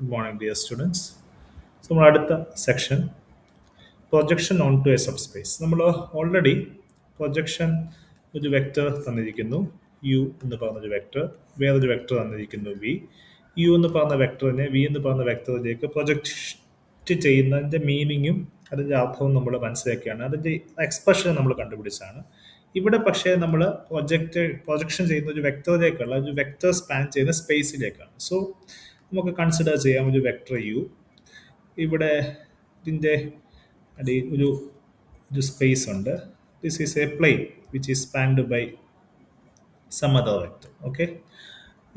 Good morning, dear students. So, നമ്മൾ അടുത്ത section projection on to a subspace. നമ്മൾ already projection ഒരു vector തന്നിരിക്കുന്നു യു എന്ന് പറഞ്ഞൊരു വെക്റ്റർ, വേറൊരു വെക്റ്റർ തന്നിരിക്കുന്നു വി. യു എന്ന് പറഞ്ഞ വെക്റ്ററിനെ വി എന്ന് പറഞ്ഞ വെക്റ്ററിലേക്ക് പ്രൊജക്റ്റ് ചെയ്യുന്നതിൻ്റെ മീനിങ്ങും അതിൻ്റെ അർത്ഥവും നമ്മൾ മനസ്സിലാക്കിയാണ്. അതിൻ്റെ എക്സ്പ്രഷൻ നമ്മൾ കണ്ടുപിടിച്ചാണ്. ഇവിടെ പക്ഷേ നമ്മൾ പ്രൊജക്ഷൻ ചെയ്യുന്ന ഒരു വെക്റ്ററിലേക്കുള്ള ഒരു വെക്റ്റർ സ്പാൻ ചെയ്യുന്ന സ്പേസിലേക്കാണ്. സോ നമുക്ക് കൺസിഡർ ചെയ്യാം ഒരു വെക്റ്റർ യു. ഇവിടെ ഇതിൻ്റെ അടിയിൽ ഒരു സ്പേസ് ഉണ്ട്. This is a plane which is spanned by some other vector. Okay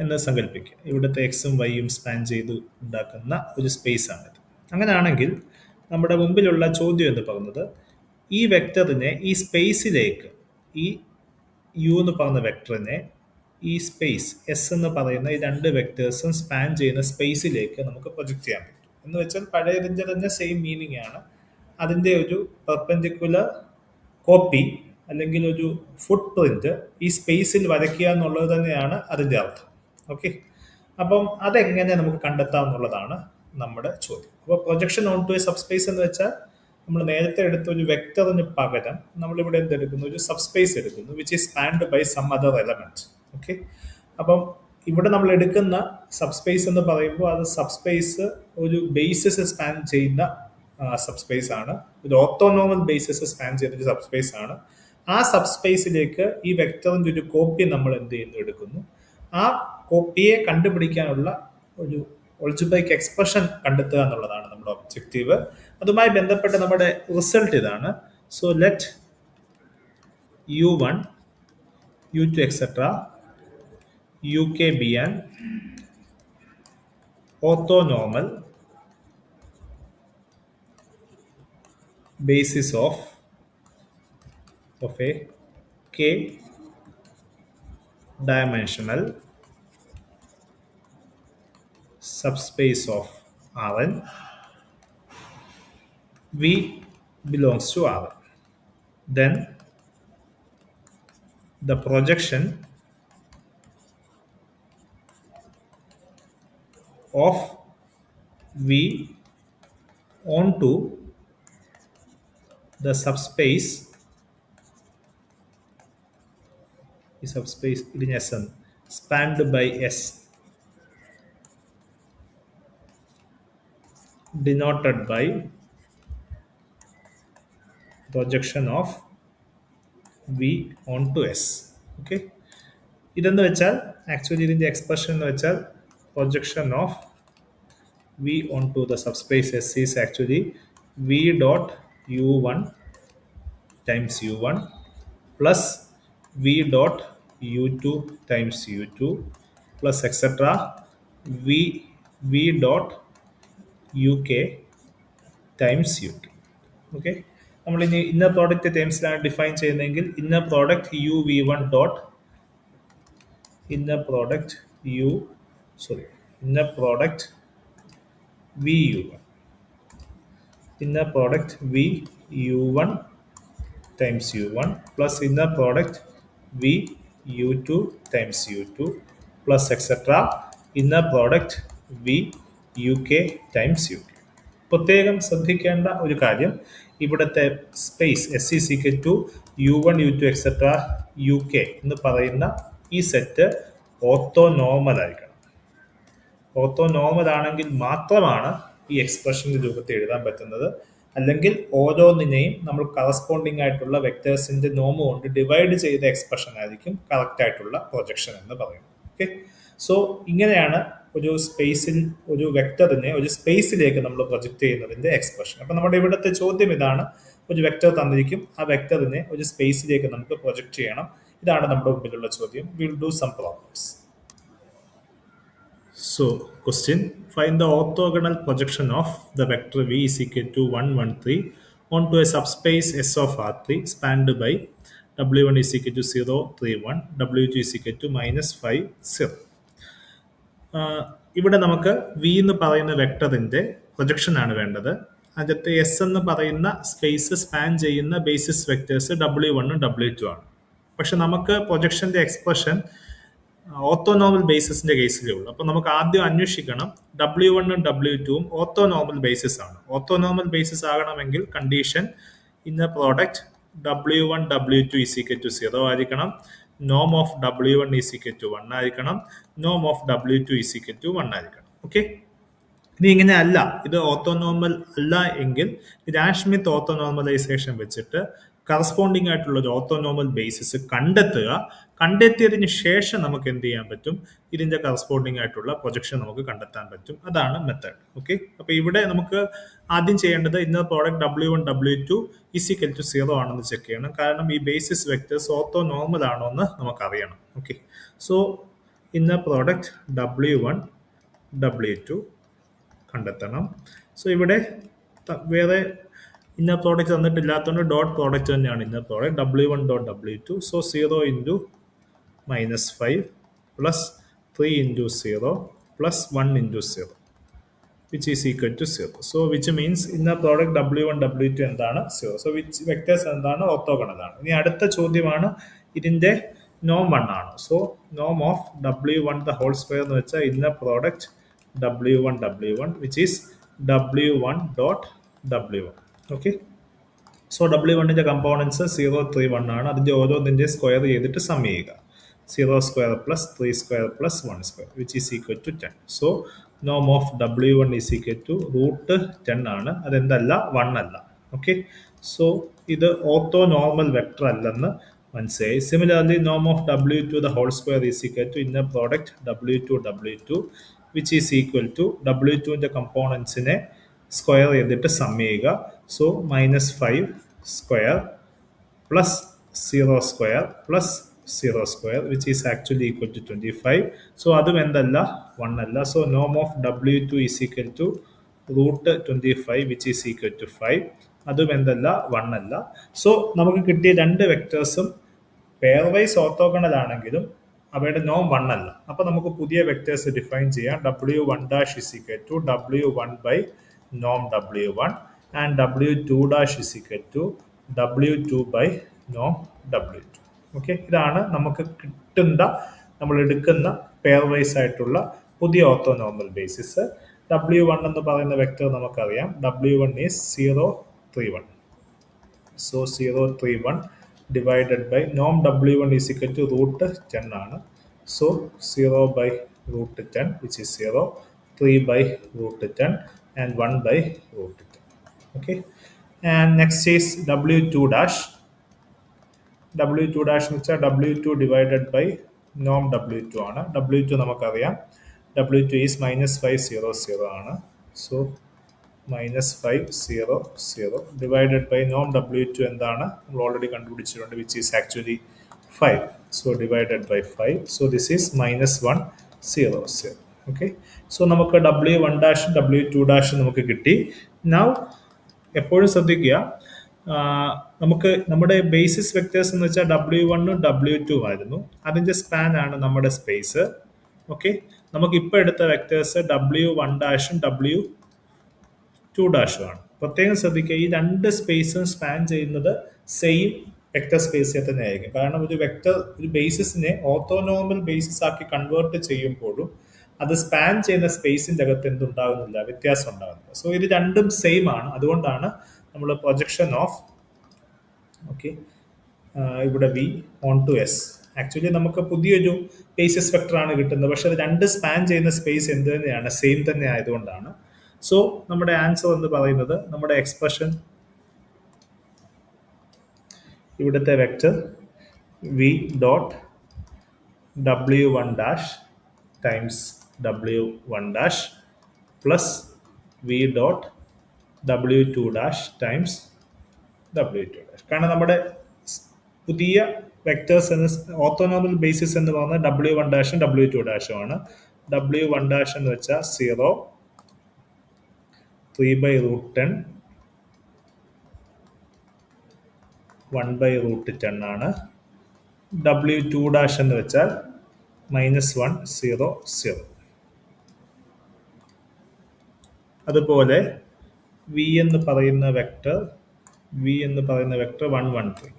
എന്ന് സങ്കല്പിക്കുക. ഇവിടുത്തെ എക്സും വൈയും സ്പാൻ ചെയ്ത് ഉണ്ടാക്കുന്ന ഒരു സ്പേസ് ആണിത്. അങ്ങനെയാണെങ്കിൽ നമ്മുടെ മുമ്പിലുള്ള ചോദ്യം എന്ന് പറയുന്നത് ഈ വെക്റ്ററിനെ ഈ സ്പേസിലേക്ക്, ഈ യു എന്ന് പറയുന്ന വെക്റ്ററിനെ ഈ സ്പേസ് എസ് എന്ന് പറയുന്ന ഈ രണ്ട് വെക്റ്റേഴ്സും സ്പാൻ ചെയ്യുന്ന സ്പേസിലേക്ക് നമുക്ക് പ്രൊജക്റ്റ് ചെയ്യാൻ പറ്റും. എന്ന് വെച്ചാൽ പഴയതിൻ്റെ തന്നെ സെയിം മീനിങ് ആണ്. അതിൻ്റെ ഒരു പെർപെൻഡിക്കുലർ കോപ്പി അല്ലെങ്കിൽ ഒരു ഫുട് പ്രിന്റ് ഈ സ്പേസിൽ വരയ്ക്കുക എന്നുള്ളത് തന്നെയാണ് അതിൻ്റെ അർത്ഥം. ഓക്കെ, അപ്പം അതെങ്ങനെ നമുക്ക് കണ്ടെത്താം എന്നുള്ളതാണ് നമ്മുടെ ചോദ്യം. അപ്പോൾ projection on to a subspace എന്ന് വെച്ചാൽ നമ്മൾ നേരത്തെ എടുത്ത ഒരു വെക്റ്ററിന് പകരം നമ്മളിവിടെ എന്തെടുക്കുന്നു, ഒരു സബ്സ്പേസ് എടുക്കുന്നു which is spanned by some other element. Okay, അപ്പം ഇവിടെ നമ്മൾ എടുക്കുന്ന സബ്സ്പേസ് എന്ന് പറയുമ്പോൾ അത് സബ്സ്പേസ് ഒരു ബേസിസ് സ്പാൻ ചെയ്യുന്ന സബ്സ്പേസ് ആണ്. ഒരു ഓർത്തോനോമൽ ബേസിസ് സ്പാൻ ചെയ്യുന്ന ഒരു സബ്സ്പേസ് ആണ്. ആ സബ്സ്പേസിലേക്ക് ഈ വെക്റ്ററിന്റെ ഒരു കോപ്പി നമ്മൾ എന്ത് ചെയ്യുന്നു, എടുക്കുന്നു. ആ കോപ്പിയെ കണ്ടുപിടിക്കാനുള്ള ഒരു ഒൾജിബ്രൈക്ക് എക്സ്പ്രഷൻ കണ്ടെത്തുക എന്നുള്ളതാണ് നമ്മുടെ ഒബ്ജക്റ്റീവ്. അതുമായി ബന്ധപ്പെട്ട് നമ്മുടെ റിസൾട്ട് ഇതാണ്. So let u1 u2 etc uk be an orthonormal basis of a k dimensional subspace of Rn. V belongs to Rn. Then the projection of V onto the subspace in Sn spanned by S denoted by projection of V onto S. Okay, ഇതെന്ന് വെച്ചാൽ actually ഇതിൻ്റെ expression എന്ന് വെച്ചാൽ projection of V onto the subspace S is actually V dot U1 times U1 plus V dot U2 times U2 plus etc. V dot UK times UK. Okay, നമ്മൾ ഇനി inner product ടേംസിലാണ് define ചെയ്യുന്നതെങ്കിൽ inner product u v one dot inner product v u one, inner product V u1 times u1 plus inner product V u2 times u2 plus etc. inner product V uk times uk. പ്രത്യേകം ശ്രദ്ധിക്കേണ്ട ഒരു കാര്യം, ഇവിടുത്തെ space S is equal to u1 u2 etcetera u k എന്ന് പറയുന്ന ഈ set orthonormal ആയിരിക്കണം. Orthonormal ആണെങ്കിൽ മാത്രമാണ് ഈ എക്സ്പ്രഷൻ്റെ രൂപത്തിൽ എഴുതാൻ പറ്റുന്നത്. അല്ലെങ്കിൽ ഓരോന്നിനെയും നമ്മൾ കറസ്പോണ്ടിങ് ആയിട്ടുള്ള വെക്ടേഴ്സിന്റെ നോമ് കൊണ്ട് ഡിവൈഡ് ചെയ്ത എക്സ്പ്രഷൻ ആയിരിക്കും കറക്റ്റ് ആയിട്ടുള്ള പ്രൊജക്ഷൻ എന്ന് പറയുന്നത്. ഓക്കെ, സോ ഇങ്ങനെയാണ് ഒരു സ്പേസിൽ ഒരു വെക്ടറിനെ ഒരു സ്പേസിലേക്ക് നമ്മൾ പ്രൊജക്റ്റ് ചെയ്യുന്നതിന്റെ എക്സ്പ്രഷൻ. അപ്പം നമ്മുടെ ഇവിടുത്തെ ചോദ്യം ഇതാണ്, ഒരു വെക്ടർ തന്നിരിക്കും, ആ വെക്ടറിനെ ഒരു സ്പേസിലേക്ക് നമുക്ക് പ്രൊജക്റ്റ് ചെയ്യണം. ഇതാണ് നമ്മുടെ മുമ്പിലുള്ള ചോദ്യം. Will do some problems. So, question, find the orthogonal projection of the vector V is equal to 1, 1, 3 onto a subspace S of R3 spanned by W1 is equal to 0, 3, 1, W2 is equal to minus 5, 0. ഇവിടെ നമുക്ക് V എന്ന് പറയുന്ന വെക്ടറിന്റെ projection ആണ് വേണ്ടത്. അതിനകത്ത് S എന്ന് പറയുന്ന സ്പേസ് സ്പാൻ ചെയ്യുന്ന ബേസിസ് വെക്ടേഴ്സ് W1 ഉം W2 ആണ്. പക്ഷെ നമുക്ക് പ്രൊജക്ഷന്റെ എക്സ്പ്രഷൻ ഓർത്തോനോമൽ ബേസിസിന്റെ കേസിലേ ഉള്ളൂ. അപ്പൊ നമുക്ക് ആദ്യം അന്വേഷിക്കണം W1 W2 ഓർത്തോനോമൽ ബേസിസ് ആണ്. ഓർത്തോനോമൽ ബേസിസ് ആകണമെങ്കിൽ condition in the product W1 W2 is equal to 0 ആയിരിക്കണം. നോം of W1 is equal to 1 ആയിരിക്കണം. നോം of W2 is equal to 1 ആയിരിക്കണം. ഓക്കെ, ഇനി ഇങ്ങനെ അല്ല, ഇത് ഓർത്തോനോമൽ അല്ല എങ്കിൽ രാഷ്മിത്ത് ഓർത്തോനോർമലൈസേഷൻ വെച്ചിട്ട് കറസ്പോണ്ടിങ് ആയിട്ടുള്ള ഒരു ഓർത്തോനോമൽ ബേസിസ് കണ്ടെത്തുക. കണ്ടെത്തിയതിന് ശേഷം നമുക്ക് എന്ത് ചെയ്യാൻ പറ്റും, ഇതിന്റെ കറസ്പോണ്ടിങ് ആയിട്ടുള്ള പ്രൊജക്ഷൻ നമുക്ക് കണ്ടെത്താൻ പറ്റും. അതാണ് മെത്തേഡ്. ഓക്കെ, അപ്പൊ ഇവിടെ നമുക്ക് ആദ്യം ചെയ്യേണ്ടത് inner product W1 W2 equal to 0 ആണെന്ന് ചെക്ക് ചെയ്യണം. കാരണം ഈ ബേസിസ് വെക്ടേഴ്സ് ഓർത്തോനോർമൽ ആണോ എന്ന് നമുക്ക് അറിയണം. Okay, so inner product W1 W2 കണ്ടെത്തണം. സോ ഇവിടെ വേറെ ഇന്നർ പ്രോഡക്റ്റ് തന്നിട്ടില്ലാത്തതുകൊണ്ട് ഡോട്ട് പ്രോഡക്റ്റ് തന്നെയാണ് inner product W1 dot W2. So 0 into -5 plus 3 into 0 plus 1 into 0 which is equal to 0. So which means inner product W1 W2 എന്താണ്? 0. So which vectors എന്താണ്? ഓർത്തോഗണലാണ്. ഇനി അടുത്ത ചോദ്യമാണ് ഇതിന്റെ നോം 1 ആണ്. സോ നോം of W1 the whole square എന്ന് വെച്ചാൽ inner product W1 W1 which is W1 dot W1. Okay, so W1ന്റെ കമ്പോണൻസ് 0 3 1 ആണ്. അതിന്റെ ഓരോന്നിന്റെ സ്ക്വയർ ചെയ്തിട്ട് സം ചെയ്യുക. 0 square plus 3 square plus 1 square which is equal to 10. So നോം of W1 is equal to root 10 ആണ്. അതെന്തല്ല, 1 അല്ല. ഓക്കെ, സോ ഇത് ഓർത്തോ നോർമൽ വെക്ടർ അല്ലെന്ന് മനസ്സിലായി. സിമിലർലി നോം of W2 the whole square is equal to inner product W2 W2 which is equal to W2ന്റെ കമ്പോണൻസിനെ സ്ക്വയർ ചെയ്തിട്ട് സം ചെയ്യുക. So -5 square plus 0 square plus 0 square which is actually equal to 25. So അതും എന്തല്ല, 1 അല്ല. So നോം of W2 is equal to root 25 which is equal to 5. അതും എന്തല്ല, 1 അല്ല. സോ നമുക്ക് കിട്ടിയ രണ്ട് വെക്ടേഴ്സും പെയർ വൈസ് ഓർത്തോഗണൽ ആണെങ്കിലും അവയുടെ നോം 1 അല്ല. അപ്പൊ നമുക്ക് പുതിയ വെക്ടേഴ്സ് ഡിഫൈൻ ചെയ്യാം. W1 dash is equal to W1 by നോം W1 and W2 dash is equal to W2 by നോം W2. ഓക്കെ, ഇതാണ് നമുക്ക് കിട്ടുന്ന, നമ്മൾ എടുക്കുന്ന പെയർ വൈസ് ആയിട്ടുള്ള പുതിയ ഓർത്തോനോർമൽ ബേസിസ്. W1 എന്ന് പറയുന്ന വെക്ടർ നമുക്കറിയാം. W1 is 0 3 1. So 0 3 1 divided by norm W1 is equal to root 10 ആണ്. So 0 by root 10 which is 0, 3 by root 10 and 1 by root 10. Okay, and next is W2 dash. W2 dash എന്ന് വെച്ചാൽ W2 divided by norm W2 ആണ്. W2 നമുക്കറിയാം, W2 is -5 0 0 ആണ്. So -5 0 0 divided by norm W2 എന്താണ്, നമ്മൾ already കണ്ടുപിടിച്ചിട്ടുണ്ട്, which is actually 5. So divided by 5. So this is -1 0 0. Okay, so നമുക്ക് W1 dash W2 dash നമുക്ക് കിട്ടി. Now എപ്പോഴും ശ്രദ്ധിക്കുക, നമുക്ക് നമ്മുടെ ബേസിസ് വെക്ടേഴ്സ് എന്ന് വെച്ചാൽ W1 W2 ആയിരുന്നു. അതിന്റെ സ്പാൻ ആണ് നമ്മുടെ സ്പേസ്. ഓക്കെ, നമുക്ക് ഇപ്പോൾ എടുത്ത വെക്ടേഴ്സ് W1 ഡാഷും W2 ഡാഷും ആണ്. പ്രത്യേകം ശ്രദ്ധിക്കുക, ഈ രണ്ട് സ്പേസും സ്പാൻ ചെയ്യുന്നത് സെയിം വെക്ടർ സ്പേസിൽ തന്നെ ആയിരിക്കും. കാരണം ഒരു വെക്ടർ ഒരു ബേസിസിനെ ഓർത്തോനോർമൽ ബേസിസ് ആക്കി കൺവേർട്ട് ചെയ്യുമ്പോഴും അത് സ്പാൻ ചെയ്യുന്ന സ്പേസിന്റെ അകത്ത് എന്തുണ്ടാകുന്നില്ല, വ്യത്യാസം ഉണ്ടാകുന്നില്ല. സോ ഇത് രണ്ടും സെയിം ആണ്. അതുകൊണ്ടാണ് നമ്മൾ പ്രൊജക്ഷൻ ഓഫ് ഇവിടെ V on to S. Actually നമുക്ക് പുതിയൊരു ബേസിസ് വെക്ടർ ആണ് കിട്ടുന്നത്, പക്ഷെ അത് രണ്ട് സ്പാൻ ചെയ്യുന്ന സ്പേസ് എന്ത് തന്നെയാണ്, സെയിം തന്നെ ആയതുകൊണ്ടാണ്. സോ നമ്മുടെ ആൻസർ എന്ന് പറയുന്നത്, നമ്മുടെ എക്സ്പ്രഷൻ ഇവിടുത്തെ vector V dot W1 dash times W1 dash plus V dot W2 dash times W2 dash. കാരണം നമ്മുടെ പുതിയ വെക്ടേഴ്സ് എന്ന് ഓർത്തോനോർമൽ ബേസിസ് എന്ന് പറഞ്ഞാൽ W1 ഡാഷും W2 ഡാഷും ആണ്. W1 ഡാഷ് എന്ന് വെച്ചാൽ 0 3 by root 10 1 by root 10 ആണ്. W2 ഡാഷ് എന്ന് വെച്ചാൽ -1 0 0. അതുപോലെ V എന്ന് പറയുന്ന vector 1 1 3.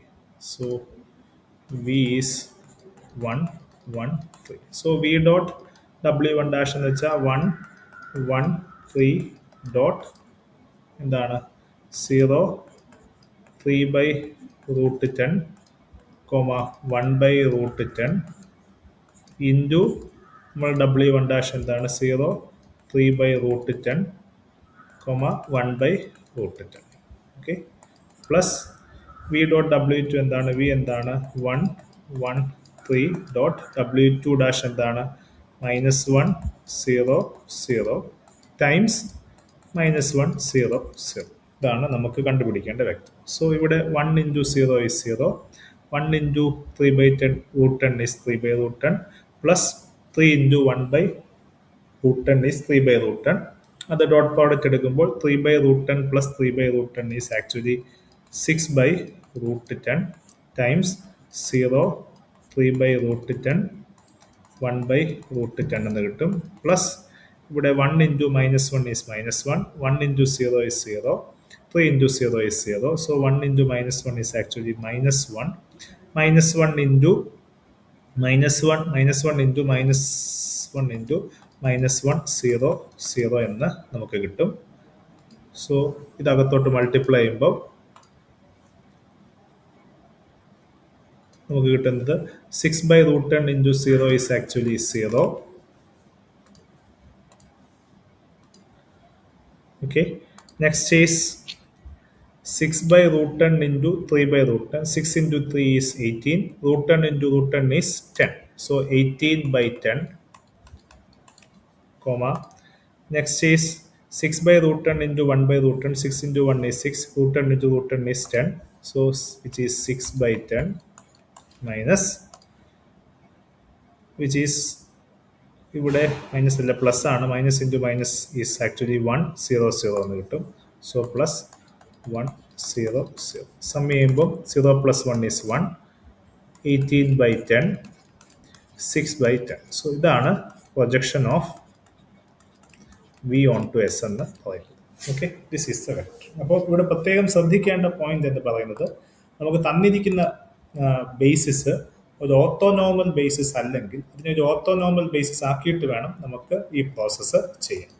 So V is 1 1 3. So v dot w1 dash എന്ന് വെച്ചാൽ 1 1 3 ഡോട്ട് എന്താണ് 0 3 by root 10 comma 1 by root 10 into നമ്മൾ w1 ഡാഷ് എന്താണ് 0 3 by root 10 comma 1 by root 10. Okay, plus v dot w2 എന്താണ് വി എന്താണ് 1 1 3 ഡോട്ട് w2 ഡാഷ് എന്താണ് -1 0 0 times -1 0 0. ഇതാണ് നമുക്ക് കണ്ടുപിടിക്കേണ്ട വെക്റ്റർ. സോ ഇവിടെ 1 into 0 is 0, 1 into 3 by 10 root 10 is 3 by root 10 plus 3 into 1 by root 10 is 3 by root 10. അത് dot product എടുക്കുമ്പോൾ 3 by root 10 plus 3 by root 10 is actually 6 by root 10 times 0 3 by root 10 1 by root 10 എന്ന് കിട്ടും. Plus ഇവിടെ 1 into -1 is -1, 1 into 0 is 0, 3 into 0 is 0. So 1 into -1 is actually -1, -1 into -1 into -1 into -1 0 0 എന്ന് നമുക്ക് കിട്ടും. So ഇതകത്തോട്ട് multiply ചെയ്യുമ്പോൾ നമുക്ക് കിട്ടുന്നത് 6 by root 10 into 0 is actually 0. Okay, next is 6 by root 10 into 3 by root 10. 6 into 3 is 18. Root 10 into root 10 is 10. So 18 by 10, comma. Next is 6 by root 10 into 1 by root 10. 6 into 1 is 6. Root 10 into root 10 is 10. So which is 6 by 10 minus, which is ഇവിടെ minus അല്ല plus ആണ്, minus into minus is actually 1 0 0 എന്ന് കിട്ടും. So plus 1 0 0 sum ചെയ്യുമ്പോൾ 0 plus 1 is 1, 18 by 10 6 by 10. So ഇതാണ് projection of V onto S എന്ന് പറയുന്നത്. Okay, this is the vector. അപ്പോൾ ഇവിടെ പ്രത്യേകം ശ്രദ്ധിക്കേണ്ട പോയിന്റ് എന്ന് പറയുന്നത്, നമുക്ക് തന്നിരിക്കുന്ന ബേസിസ് ഒരു ഓർത്തോനോർമൽ ബേസിസ് അല്ലെങ്കിൽ ഇതിനൊരു ഓർത്തോനോർമൽ ബേസിസ് ആക്കിയിട്ട് വേണം നമുക്ക് ഈ പ്രോസസ്സ് ചെയ്യാൻ.